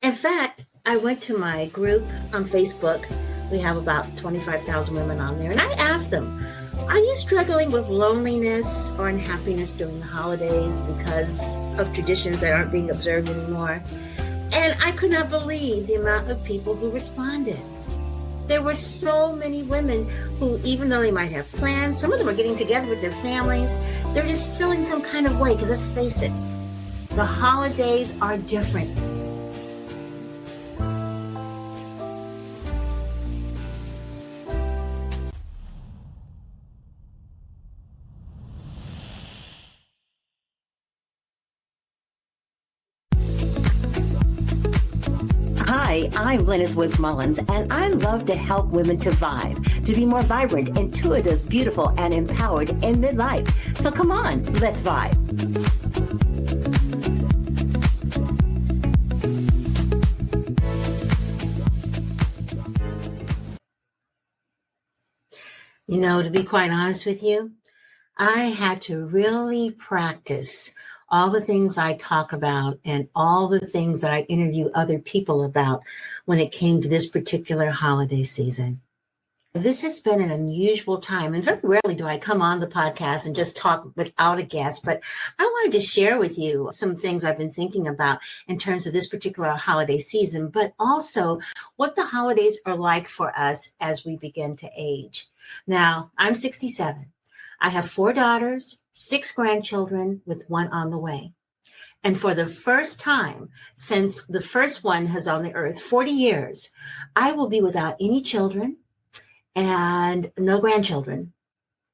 In fact, I went to my group on Facebook. We have about 25,000 women on there. And I asked them, are you struggling with loneliness or unhappiness during the holidays because of traditions that aren't being observed anymore? And I could not believe the amount of people who responded. There were so many women who, even though they might have plans, some of them are getting together with their families, they're just feeling some kind of way, because let's face it, the holidays are different. Hi, I'm Glennis Woods Mullins, and I love to help women to vibe, to be more vibrant, intuitive, beautiful, and empowered in midlife. So come on, let's vibe. You know, to be quite honest with you, I had to really practice all the things I talk about and all the things that I interview other people about when it came to this particular holiday season. This has been an unusual time, and very rarely do I come on the podcast and just talk without a guest, but I wanted to share with you some things I've been thinking about in terms of this particular holiday season, but also what the holidays are like for us as we begin to age. Now, I'm 67. I have 4 daughters, 6 grandchildren, with 1 on the way. And for the first time since the first one has on the earth, 40 years, I will be without any children and no grandchildren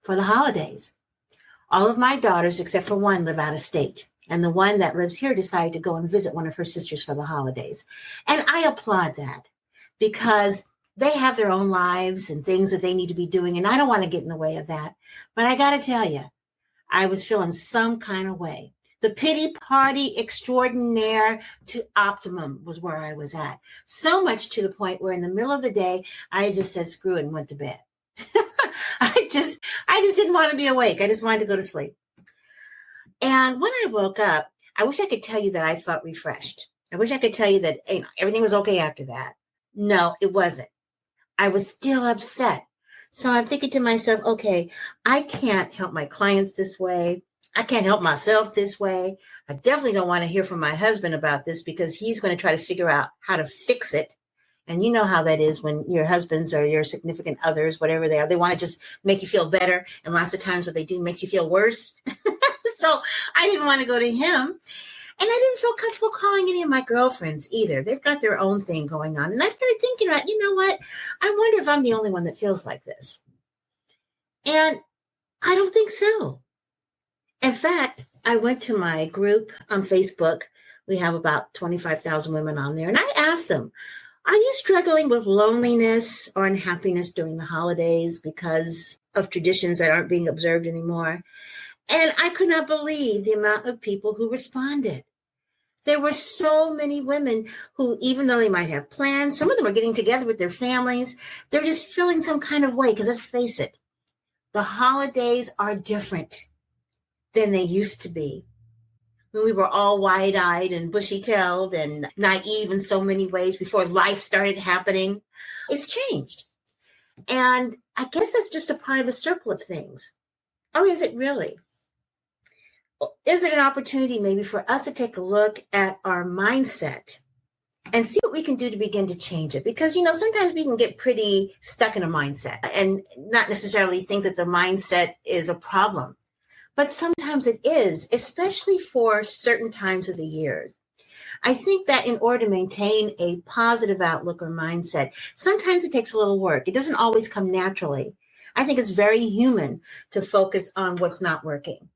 for the holidays. All of my daughters, except for 1, live out of state. And the one that lives here decided to go and visit one of her sisters for the holidays. And I applaud that, because they have their own lives and things that they need to be doing. And I don't want to get in the way of that. But I got to tell you, I was feeling some kind of way. The pity party extraordinaire to optimum was where I was at. So much to the point where in the middle of the day, I just said, screw it, and went to bed. I just didn't want to be awake. I just wanted to go to sleep. And when I woke up, I wish I could tell you that I felt refreshed. I wish I could tell you that everything was okay after that. No, it wasn't. I was still upset. So I'm thinking to myself, okay, I can't help my clients this way. I can't help myself this way. I definitely don't want to hear from my husband about this, because he's going to try to figure out how to fix it. And you know how that is when your husbands or your significant others, whatever they are, they want to just make you feel better. And lots of times what they do makes you feel worse. So I didn't want to go to him. And I didn't feel comfortable calling any of my girlfriends either. They've got their own thing going on. And I started thinking about, you know what? I wonder if I'm the only one that feels like this. And I don't think so. In fact, I went to my group on Facebook. We have about 25,000 women on there. And I asked them, are you struggling with loneliness or unhappiness during the holidays because of traditions that aren't being observed anymore? And I could not believe the amount of people who responded. There were so many women who, even though they might have plans, some of them are getting together with their families, they're just feeling some kind of way, because let's face it, the holidays are different than they used to be. When we were all wide-eyed and bushy-tailed and naive in so many ways before life started happening, it's changed. And I guess that's just a part of the circle of things. Or is it really? Is it an opportunity maybe for us to take a look at our mindset and see what we can do to begin to change it? Because, you know, sometimes we can get pretty stuck in a mindset and not necessarily think that the mindset is a problem. But sometimes it is, especially for certain times of the year. I think that in order to maintain a positive outlook or mindset, sometimes it takes a little work. It doesn't always come naturally. I think it's very human to focus on what's not working,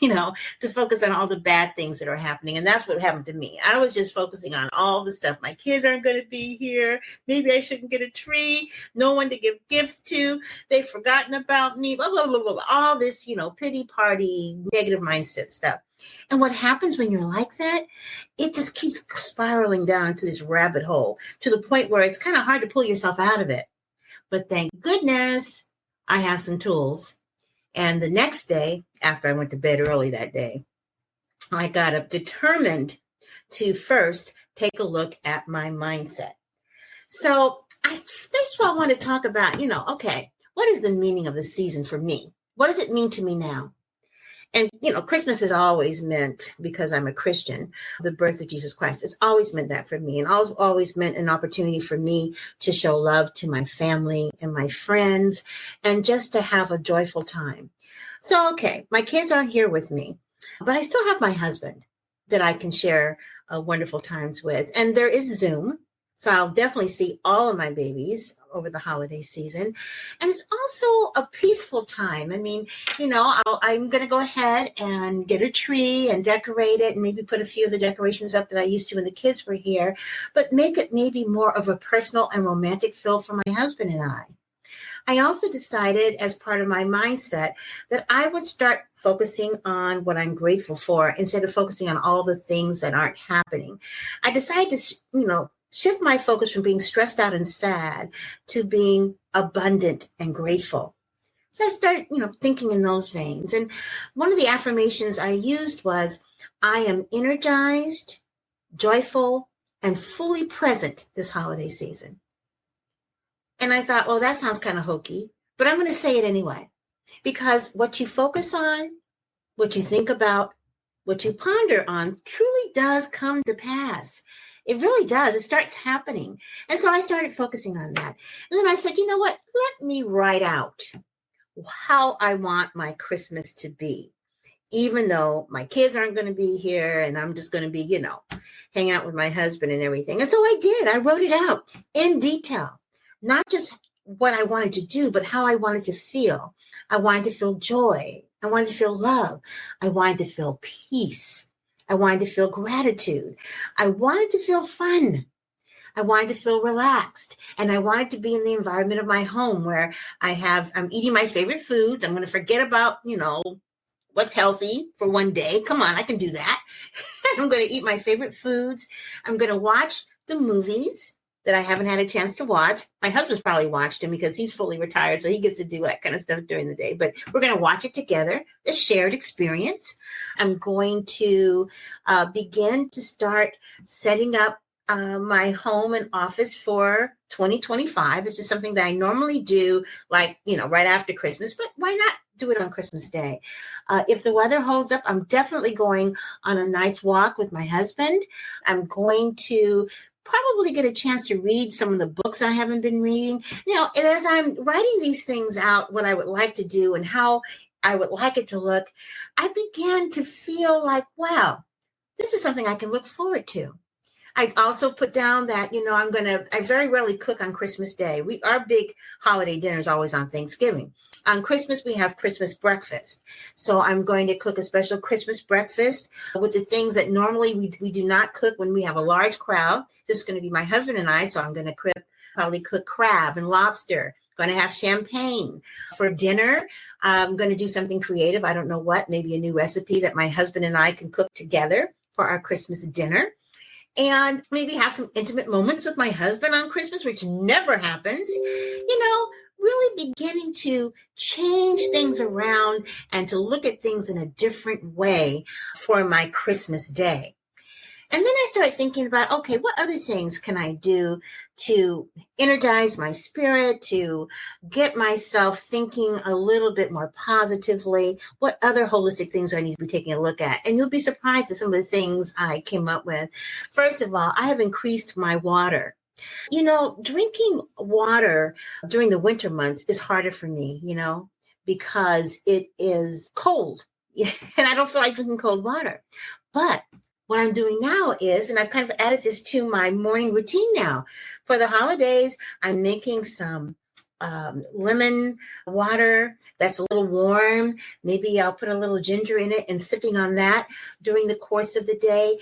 you know, to focus on all the bad things that are happening. And that's what happened to me. I was just focusing on all the stuff. My kids aren't going to be here. Maybe I shouldn't get a tree. No one to give gifts to. They've forgotten about me. Blah, blah, blah, blah, blah. All this, you know, pity party, negative mindset stuff. And what happens when you're like that, it just keeps spiraling down into this rabbit hole to the point where it's kind of hard to pull yourself out of it. But thank goodness I have some tools. And the next day, after I went to bed early that day, I got up determined to first take a look at my mindset. So first of all, I want to talk about, okay, what is the meaning of the season for me? What does it mean to me now? And, Christmas has always meant, because I'm a Christian, the birth of Jesus Christ. It's always meant that for me, and always meant an opportunity for me to show love to my family and my friends and just to have a joyful time. So, okay, my kids aren't here with me, but I still have my husband that I can share wonderful times with. And there is Zoom. So I'll definitely see all of my babies over the holiday season. And it's also a peaceful time. I mean, I'm going to go ahead and get a tree and decorate it and maybe put a few of the decorations up that I used to when the kids were here, but make it maybe more of a personal and romantic feel for my husband and I. I also decided, as part of my mindset, that I would start focusing on what I'm grateful for instead of focusing on all the things that aren't happening. I decided to, shift my focus from being stressed out and sad to being abundant and grateful. So I started, thinking in those veins. And one of the affirmations I used was, I am energized, joyful, and fully present this holiday season. And I thought, well, that sounds kind of hokey, but I'm going to say it anyway, because what you focus on, what you think about, what you ponder on truly does come to pass. It really does. It starts happening. And so I started focusing on that. And then I said, you know what? Let me write out how I want my Christmas to be, even though my kids aren't going to be here and I'm just going to be, hanging out with my husband and everything. And so I did. I wrote it out in detail, not just what I wanted to do, but how I wanted to feel. I wanted to feel joy. I wanted to feel love. I wanted to feel peace. I wanted to feel gratitude. I wanted to feel fun. I wanted to feel relaxed. And I wanted to be in the environment of my home where I'm eating my favorite foods. I'm going to forget about, what's healthy for one day. Come on, I can do that. I'm going to eat my favorite foods. I'm going to watch the movies that I haven't had a chance to watch. My husband's probably watched them because he's fully retired, so he gets to do that kind of stuff during the day. But we're going to watch it together, a shared experience. I'm going to begin to start setting up my home and office for 2025. It's just something that I normally do, right after Christmas, but why not do it on Christmas Day? If the weather holds up, I'm definitely going on a nice walk with my husband. I'm going to probably get a chance to read some of the books I haven't been reading. And as I'm writing these things out, what I would like to do and how I would like it to look, I began to feel like, wow, this is something I can look forward to. I also put down that, I very rarely cook on Christmas Day. Our big holiday dinner is always on Thanksgiving. On Christmas, we have Christmas breakfast. So I'm going to cook a special Christmas breakfast with the things that normally we do not cook when we have a large crowd. This is going to be my husband and I, so I'm going to probably cook crab and lobster. Going to have champagne. For dinner, I'm going to do something creative. I don't know what, maybe a new recipe that my husband and I can cook together for our Christmas dinner. And maybe have some intimate moments with my husband on Christmas, which never happens. Really beginning to change things around and to look at things in a different way for my Christmas Day. And then I started thinking about, okay, what other things can I do to energize my spirit, to get myself thinking a little bit more positively? What other holistic things do I need to be taking a look at? And you'll be surprised at some of the things I came up with. First of all, I have increased my water. Drinking water during the winter months is harder for me, because it is cold and I don't feel like drinking cold water. But what I'm doing now is, and I've kind of added this to my morning routine now, for the holidays, I'm making some lemon water that's a little warm. Maybe I'll put a little ginger in it and sipping on that during the course of the day,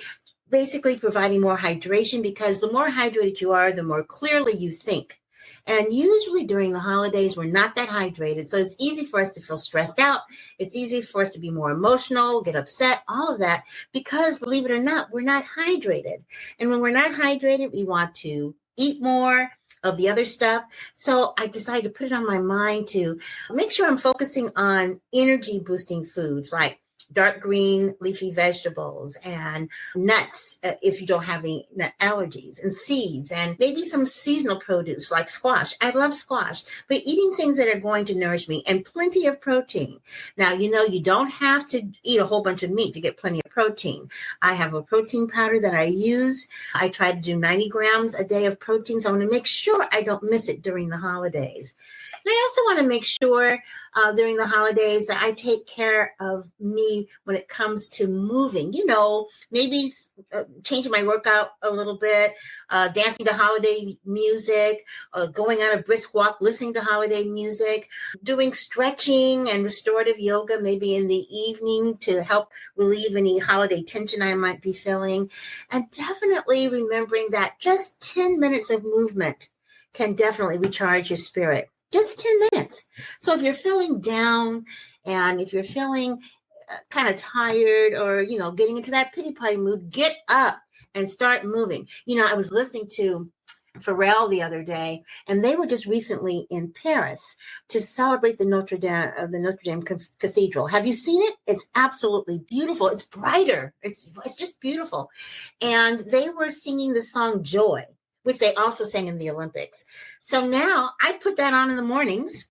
basically providing more hydration, because the more hydrated you are, the more clearly you think. And usually during the holidays, we're not that hydrated. So it's easy for us to feel stressed out. It's easy for us to be more emotional, get upset, all of that, because believe it or not, we're not hydrated. And when we're not hydrated, we want to eat more of the other stuff. So I decided to put it on my mind to make sure I'm focusing on energy boosting foods like dark green leafy vegetables and nuts if you don't have any nut allergies, and seeds, and maybe some seasonal produce like squash. I love squash, but eating things that are going to nourish me and plenty of protein. Now, you don't have to eat a whole bunch of meat to get plenty of protein. I have a protein powder that I use. I try to do 90 grams a day of protein, so I want to make sure I don't miss it during the holidays. And I also want to make sure during the holidays that I take care of me when it comes to moving, maybe changing my workout a little bit, dancing to holiday music, going on a brisk walk, listening to holiday music, doing stretching and restorative yoga, maybe in the evening to help relieve any holiday tension I might be feeling. And definitely remembering that just 10 minutes of movement can definitely recharge your spirit. Just 10 minutes. So if you're feeling down and if you're feeling kind of tired or, getting into that pity party mood, get up and start moving. I was listening to Pharrell the other day, and they were just recently in Paris to celebrate the Notre Dame Cathedral. Have you seen it? It's absolutely beautiful. It's brighter. It's just beautiful. And they were singing the song Joy, which they also sang in the Olympics. So now I put that on in the mornings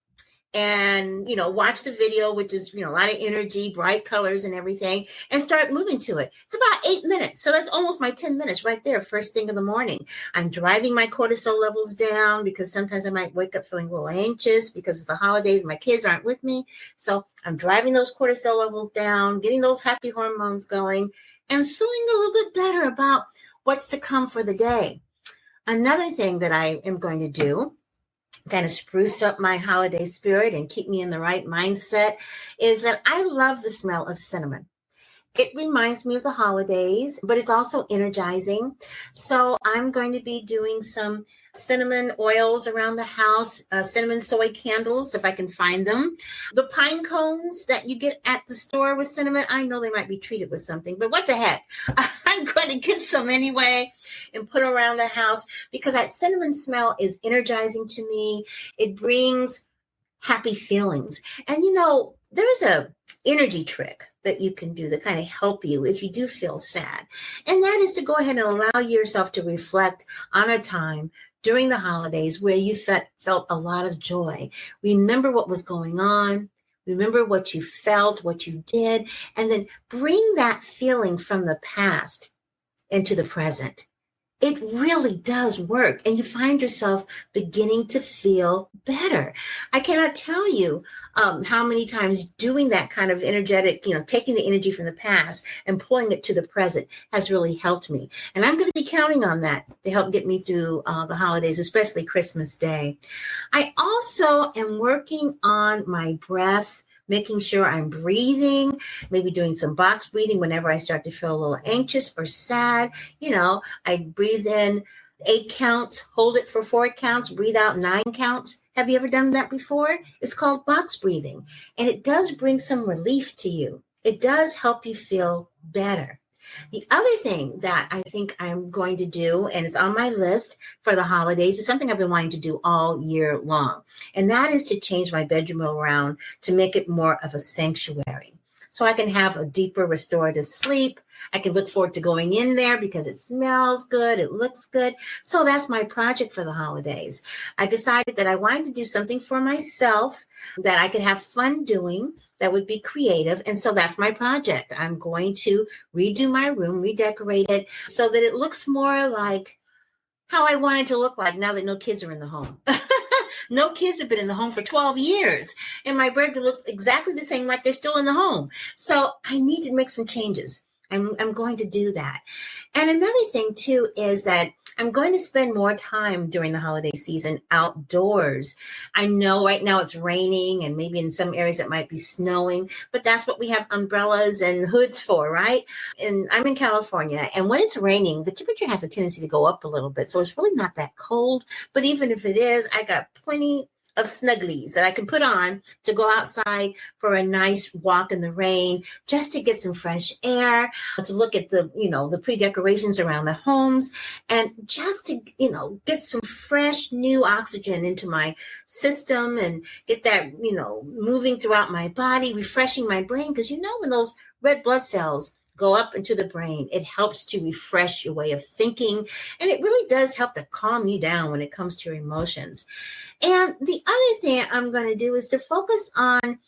and, watch the video, which is, a lot of energy, bright colors and everything, and start moving to it. It's about 8 minutes. So that's almost my 10 minutes right there, first thing in the morning. I'm driving my cortisol levels down because sometimes I might wake up feeling a little anxious because it's the holidays. My kids aren't with me. So I'm driving those cortisol levels down, getting those happy hormones going, and feeling a little bit better about what's to come for the day. Another thing that I am going to do, kind of spruce up my holiday spirit and keep me in the right mindset, is that I love the smell of cinnamon. It reminds me of the holidays, but it's also energizing. So I'm going to be doing some cinnamon oils around the house, cinnamon soy candles, if I can find them. The pine cones that you get at the store with cinnamon, I know they might be treated with something, but what the heck? I'm going to get some anyway and put around the house because that cinnamon smell is energizing to me. It brings happy feelings. And there's a energy trick that you can do that kind of help you if you do feel sad. And that is to go ahead and allow yourself to reflect on a time during the holidays where you felt a lot of joy. Remember what was going on. Remember what you felt, what you did, and then bring that feeling from the past into the present. It really does work, and you find yourself beginning to feel better. I cannot tell you how many times doing that kind of energetic, taking the energy from the past and pulling it to the present has really helped me. And I'm going to be counting on that to help get me through the holidays, especially Christmas Day. I also am working on my breath, making sure I'm breathing, maybe doing some box breathing whenever I start to feel a little anxious or sad. I breathe in 8 counts, hold it for 4 counts, breathe out 9 counts. Have you ever done that before? It's called box breathing, and it does bring some relief to you. It does help you feel better. The other thing that I think I'm going to do, and it's on my list for the holidays, is something I've been wanting to do all year long. And that is to change my bedroom around to make it more of a sanctuary. So I can have a deeper restorative sleep. I can look forward to going in there because it smells good. It looks good. So that's my project for the holidays. I decided that I wanted to do something for myself that I could have fun doing, that would be creative. And so that's my project. I'm going to redo my room, redecorate it so that it looks more like how I want it to look like now that no kids are in the home. No kids have been in the home for 12 years. And my bedroom looks exactly the same like they're still in the home. So I need to make some changes. I'm going to do that. And another thing, too, is that I'm going to spend more time during the holiday season outdoors. I know right now it's raining and maybe in some areas it might be snowing, but that's what we have umbrellas and hoods for, right? And I'm in California, and when it's raining, the temperature has a tendency to go up a little bit. So it's really not that cold. But even if it is, I got plenty of snugglies that I can put on to go outside for a nice walk in the rain, just to get some fresh air, to look at the pre-decorations around the homes, and just to, get some fresh new oxygen into my system and get that, moving throughout my body, refreshing my brain. Because, when those red blood cells go up into the brain, it helps to refresh your way of thinking. And it really does help to calm you down when it comes to your emotions. And the other thing I'm going to do is to focus on,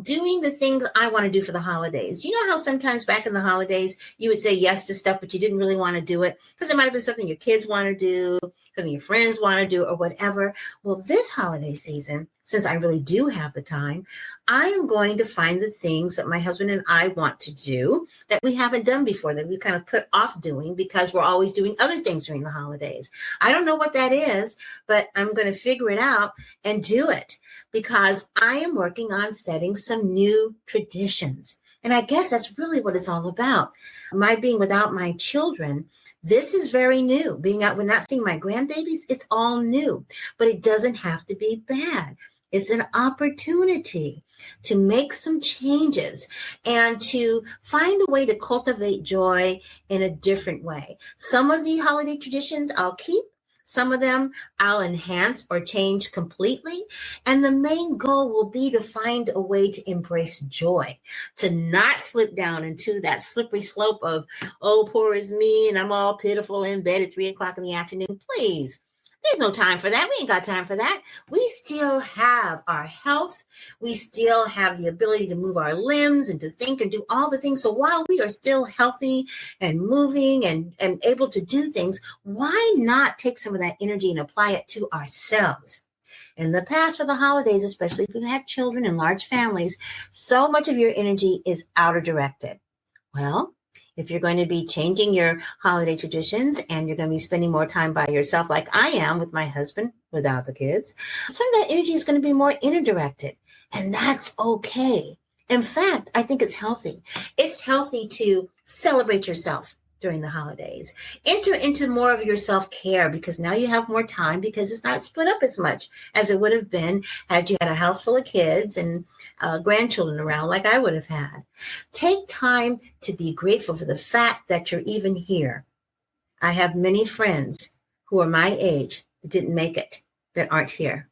doing the things I want to do for the holidays. You know how sometimes back in the holidays, you would say yes to stuff, but you didn't really want to do it because it might have been something your kids want to do, something your friends want to do, or whatever. Well, this holiday season, since I really do have the time, I am going to find the things that my husband and I want to do that we haven't done before, that we kind of put off doing because we're always doing other things during the holidays. I don't know what that is, but I'm going to figure it out and do it because I am working on setting some new traditions. And I guess that's really what it's all about. My being without my children, this is very new. Being out, when not seeing my grandbabies, it's all new, but it doesn't have to be bad. It's an opportunity to make some changes and to find a way to cultivate joy in a different way. Some of the holiday traditions I'll keep. Some of them I'll enhance or change completely. And the main goal will be to find a way to embrace joy, to not slip down into that slippery slope of, oh, poor is me, and I'm all pitiful in bed at 3:00 in the afternoon. Please. There's no time for that. We ain't got time for that. We still have our health. We still have the ability to move our limbs and to think and do all the things. So while we are still healthy and moving and able to do things, why not take some of that energy and apply it to ourselves? In the past, for the holidays, especially if you had children and large families, so much of your energy is outer directed. Well, if you're going to be changing your holiday traditions and you're going to be spending more time by yourself like I am with my husband without the kids, some of that energy is going to be more inner directed. And that's okay. In fact, I think it's healthy. It's healthy to celebrate yourself during the holidays. Enter into more of your self-care because now you have more time because it's not split up as much as it would have been had you had a house full of kids and grandchildren around like I would have had. Take time to be grateful for the fact that you're even here. I have many friends who are my age that didn't make it, that aren't here.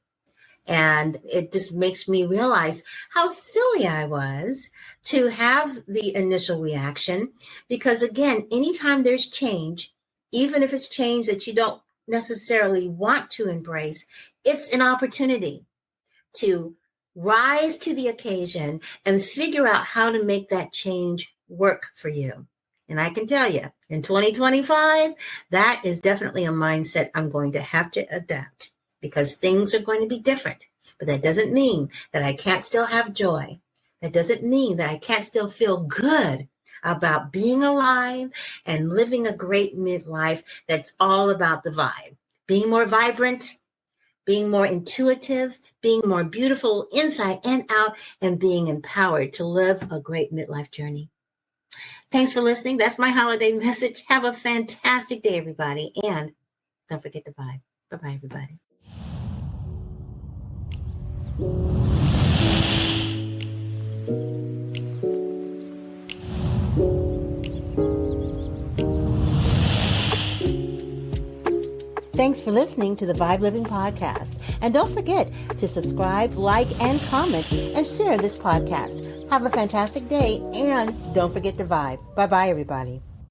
And it just makes me realize how silly I was to have the initial reaction. Because again, anytime there's change, even if it's change that you don't necessarily want to embrace, it's an opportunity to rise to the occasion and figure out how to make that change work for you. And I can tell you, in 2025, that is definitely a mindset I'm going to have to adapt. Because things are going to be different. But that doesn't mean that I can't still have joy. That doesn't mean that I can't still feel good about being alive and living a great midlife that's all about the vibe. Being more vibrant, being more intuitive, being more beautiful inside and out, and being empowered to live a great midlife journey. Thanks for listening. That's my holiday message. Have a fantastic day, everybody. And don't forget to vibe. Bye-bye, everybody. Thanks for listening to the V.I.B.E Living Podcast. And don't forget to subscribe, like, and comment, and share this podcast. Have a fantastic day, and don't forget to vibe. Bye-bye, everybody.